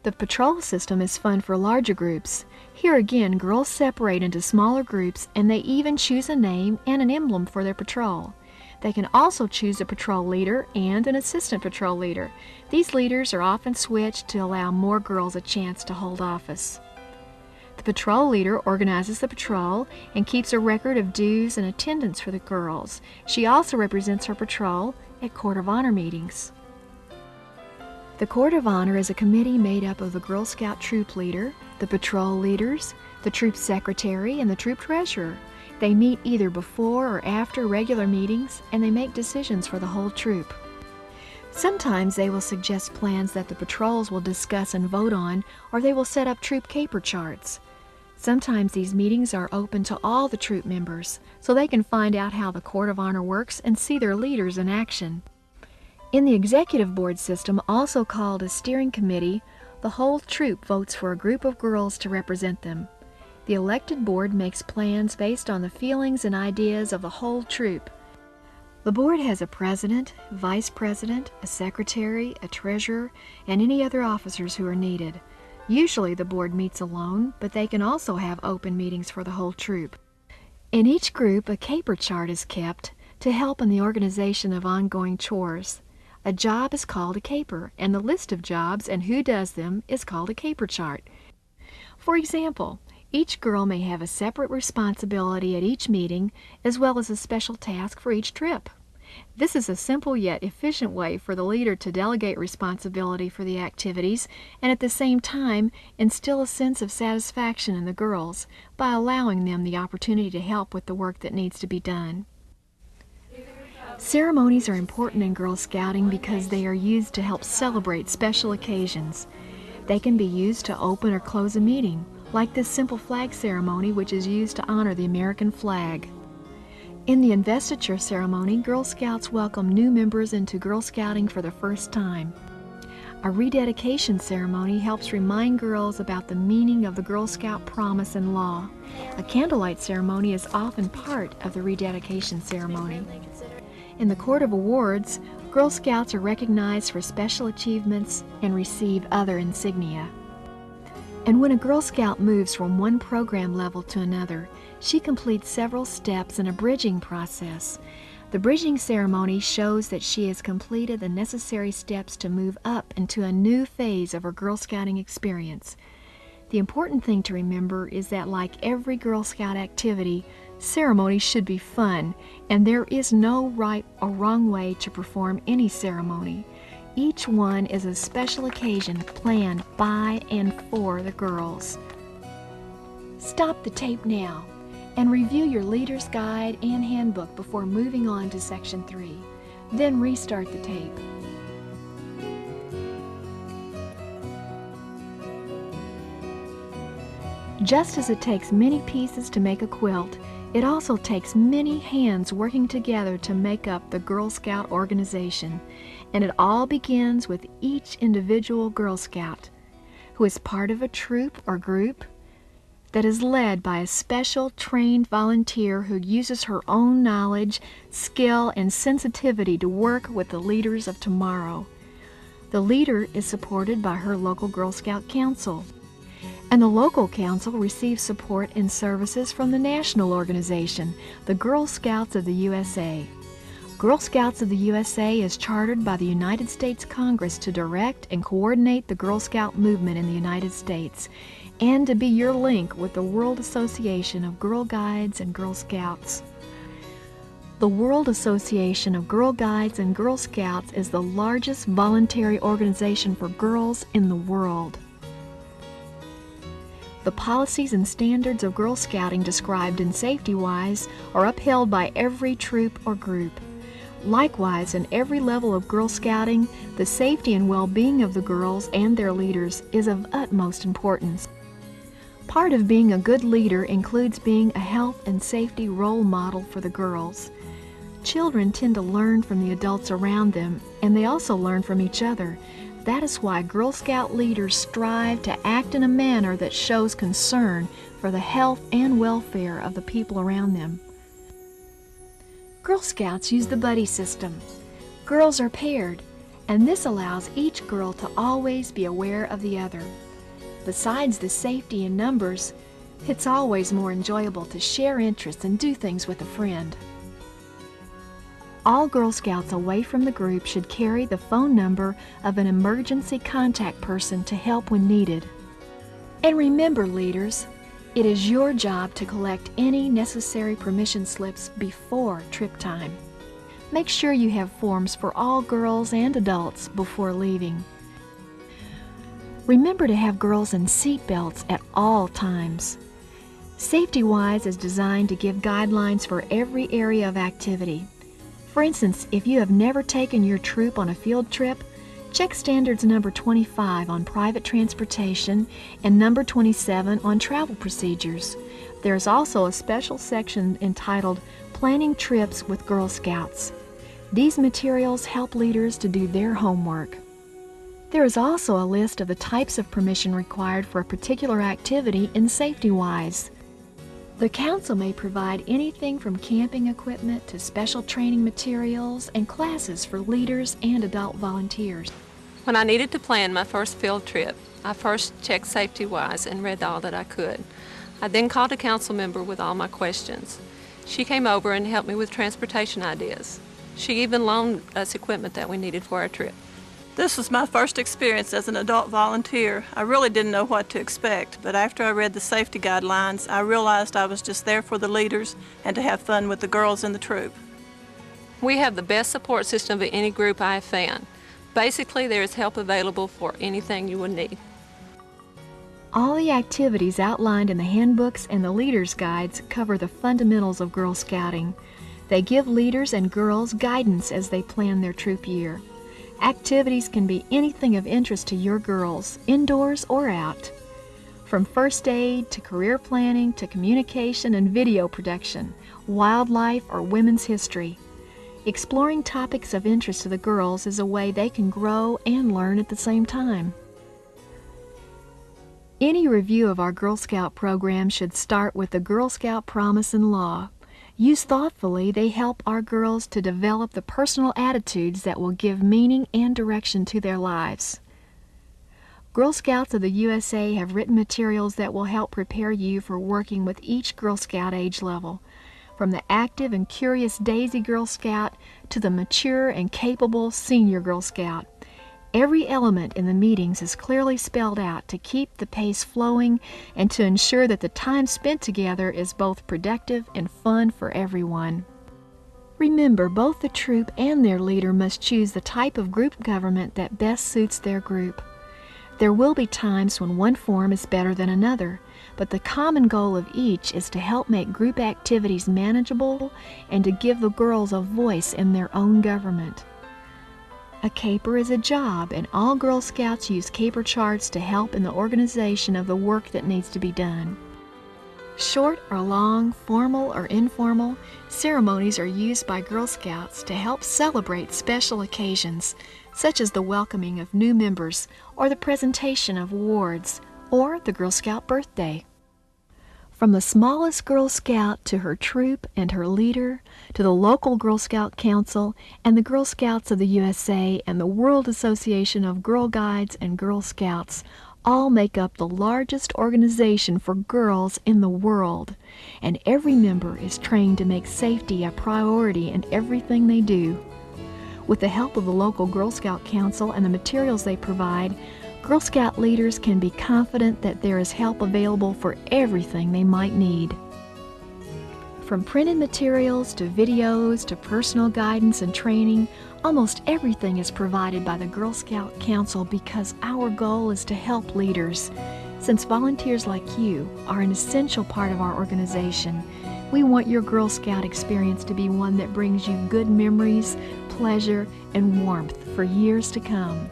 The patrol system is fun for larger groups. Here again, girls separate into smaller groups and they even choose a name and an emblem for their patrol. They can also choose a patrol leader and an assistant patrol leader. These leaders are often switched to allow more girls a chance to hold office. The patrol leader organizes the patrol and keeps a record of dues and attendance for the girls. She also represents her patrol at Court of Honor meetings. The Court of Honor is a committee made up of the Girl Scout troop leader, the patrol leaders, the troop secretary, and the troop treasurer. They meet either before or after regular meetings, and they make decisions for the whole troop. Sometimes they will suggest plans that the patrols will discuss and vote on, or they will set up troop caper charts. Sometimes these meetings are open to all the troop members, so they can find out how the Court of Honor works and see their leaders in action. In the executive board system, also called a steering committee, the whole troop votes for a group of girls to represent them. The elected board makes plans based on the feelings and ideas of the whole troop. The board has a president, vice president, a secretary, a treasurer, and any other officers who are needed. Usually the board meets alone, but they can also have open meetings for the whole troop. In each group, a caper chart is kept to help in the organization of ongoing chores. A job is called a caper, and the list of jobs and who does them is called a caper chart. For example, each girl may have a separate responsibility at each meeting, as well as a special task for each trip. This is a simple yet efficient way for the leader to delegate responsibility for the activities and at the same time instill a sense of satisfaction in the girls by allowing them the opportunity to help with the work that needs to be done. Ceremonies are important in Girl Scouting because they are used to help celebrate special occasions. They can be used to open or close a meeting, like this simple flag ceremony which is used to honor the American flag. In the investiture ceremony, Girl Scouts welcome new members into Girl Scouting for the first time. A rededication ceremony helps remind girls about the meaning of the Girl Scout promise and law. A candlelight ceremony is often part of the rededication ceremony. In the Court of Awards, Girl Scouts are recognized for special achievements and receive other insignia. And when a Girl Scout moves from one program level to another, she completes several steps in a bridging process. The bridging ceremony shows that she has completed the necessary steps to move up into a new phase of her Girl Scouting experience. The important thing to remember is that, like every Girl Scout activity, ceremonies should be fun, and there is no right or wrong way to perform any ceremony. Each one is a special occasion planned by and for the girls. Stop the tape now and review your leader's guide and handbook before moving on to Section 3. Then restart the tape. Just as it takes many pieces to make a quilt, it also takes many hands working together to make up the Girl Scout organization. And it all begins with each individual Girl Scout, who is part of a troop or group that is led by a special trained volunteer who uses her own knowledge, skill, and sensitivity to work with the leaders of tomorrow. The leader is supported by her local Girl Scout Council, and the local council receives support and services from the national organization, the Girl Scouts of the USA. Girl Scouts of the USA is chartered by the United States Congress to direct and coordinate the Girl Scout movement in the United States, and to be your link with the World Association of Girl Guides and Girl Scouts. The World Association of Girl Guides and Girl Scouts is the largest voluntary organization for girls in the world. The policies and standards of Girl Scouting described in Safety-Wise are upheld by every troop or group. Likewise, in every level of Girl Scouting, the safety and well-being of the girls and their leaders is of utmost importance. Part of being a good leader includes being a health and safety role model for the girls. Children tend to learn from the adults around them, and they also learn from each other. That is why Girl Scout leaders strive to act in a manner that shows concern for the health and welfare of the people around them. Girl Scouts use the buddy system. Girls are paired, and this allows each girl to always be aware of the other. Besides the safety in numbers, it's always more enjoyable to share interests and do things with a friend. All Girl Scouts away from the group should carry the phone number of an emergency contact person to help when needed. And remember, leaders, it is your job to collect any necessary permission slips before trip time. Make sure you have forms for all girls and adults before leaving. Remember to have girls in seat belts at all times. SafetyWise is designed to give guidelines for every area of activity. For instance, if you have never taken your troop on a field trip, check standards number 25 on private transportation and number 27 on travel procedures. There is also a special section entitled Planning Trips with Girl Scouts. These materials help leaders to do their homework. There is also a list of the types of permission required for a particular activity in SafetyWise. The Council may provide anything from camping equipment to special training materials and classes for leaders and adult volunteers. When I needed to plan my first field trip, I first checked SafetyWise and read all that I could. I then called a council member with all my questions. She came over and helped me with transportation ideas. She even loaned us equipment that we needed for our trip. This was my first experience as an adult volunteer. I really didn't know what to expect, but after I read the safety guidelines, I realized I was just there for the leaders and to have fun with the girls in the troop. We have the best support system of any group I have found. Basically, there is help available for anything you would need. All the activities outlined in the handbooks and the leaders' guides cover the fundamentals of Girl Scouting. They give leaders and girls guidance as they plan their troop year. Activities can be anything of interest to your girls, indoors or out. From first aid to career planning to communication and video production, wildlife or women's history. Exploring topics of interest to the girls is a way they can grow and learn at the same time. Any review of our Girl Scout program should start with the Girl Scout Promise and Law. Used thoughtfully, they help our girls to develop the personal attitudes that will give meaning and direction to their lives. Girl Scouts of the USA have written materials that will help prepare you for working with each Girl Scout age level, from the active and curious Daisy Girl Scout to the mature and capable Senior Girl Scout. Every element in the meetings is clearly spelled out to keep the pace flowing and to ensure that the time spent together is both productive and fun for everyone. Remember, both the troop and their leader must choose the type of group government that best suits their group. There will be times when one form is better than another, but the common goal of each is to help make group activities manageable and to give the girls a voice in their own government. A caper is a job, and all Girl Scouts use caper charts to help in the organization of the work that needs to be done. Short or long, formal or informal, ceremonies are used by Girl Scouts to help celebrate special occasions, such as the welcoming of new members or the presentation of awards or the Girl Scout birthday. From the smallest Girl Scout to her troop and her leader, to the local Girl Scout Council and the Girl Scouts of the USA and the World Association of Girl Guides and Girl Scouts, all make up the largest organization for girls in the world, and every member is trained to make safety a priority in everything they do. With the help of the local Girl Scout Council and the materials they provide, Girl Scout leaders can be confident that there is help available for everything they might need. From printed materials to videos to personal guidance and training, almost everything is provided by the Girl Scout Council because our goal is to help leaders. Since volunteers like you are an essential part of our organization, we want your Girl Scout experience to be one that brings you good memories, pleasure, and warmth for years to come.